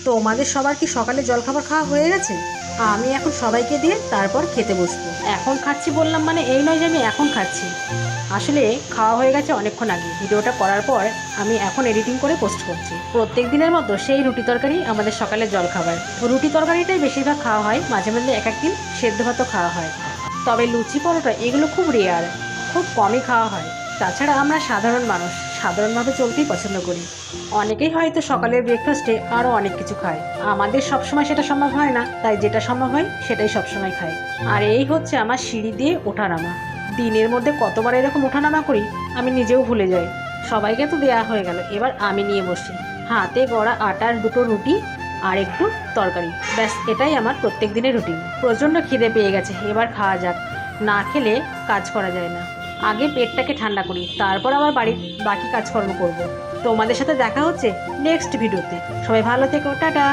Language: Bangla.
তোমাদের সবার কি সকালে জলখাবার খাওয়া হয়ে গেছে? আমি এখন সবাইকে দিয়ে তারপর খেতে বসবো। এখন খাচ্ছি বললাম মানে এই নয় যে আমি এখন খাচ্ছি, আসলে খাওয়া হয়ে গেছে অনেকক্ষণ আগে। ভিডিওটা করার পর আমি এখন এডিটিং করে পোস্ট করছি। প্রত্যেক দিনের মতো সেই রুটি তরকারি আমাদের সকালের জলখাবার। রুটি তরকারিটাই বেশিরভাগ খাওয়া হয়, মাঝে মাঝে এক একদিন সেদ্ধ ভাতও খাওয়া হয়। তবে লুচি পরোটা এগুলো খুব রেয়ার, খুব কমই খাওয়া হয়। তাছাড়া আমরা সাধারণ মানুষ, সাধারণভাবে চলতেই পছন্দ করি। অনেকেই হয়তো সকালের ব্রেকফাস্টে আরও অনেক কিছু খায়, আমাদের সবসময় সেটা সম্ভব হয় না, তাই যেটা সম্ভব হয় সেটাই সবসময় খাই। আর এই হচ্ছে আমার সিঁড়ি দিয়ে ওঠানামা। দিনের মধ্যে কতবার এরকম ওঠানামা করি আমি নিজেও ভুলে যাই। সবাইকে তো দেয়া হয়ে গেল, এবার আমি নিয়ে বসি হাতে গড়া আটার দুটো রুটি আর একটু তরকারি। ব্যাস, এটাই আমার প্রত্যেক দিনের রুটিন। প্রচণ্ড খিদে পেয়ে গেছে, এবার খাওয়া যাক। না খেলে কাজ করা যায় না। আগে পেটটাকে ঠান্ডা করি, তারপর আবার বাড়ির বাকি কাজকর্ম করব। তোমাদের সাথে দেখা হচ্ছে নেক্সট ভিডিওতে। সবাই ভালো থেকো, টাটা।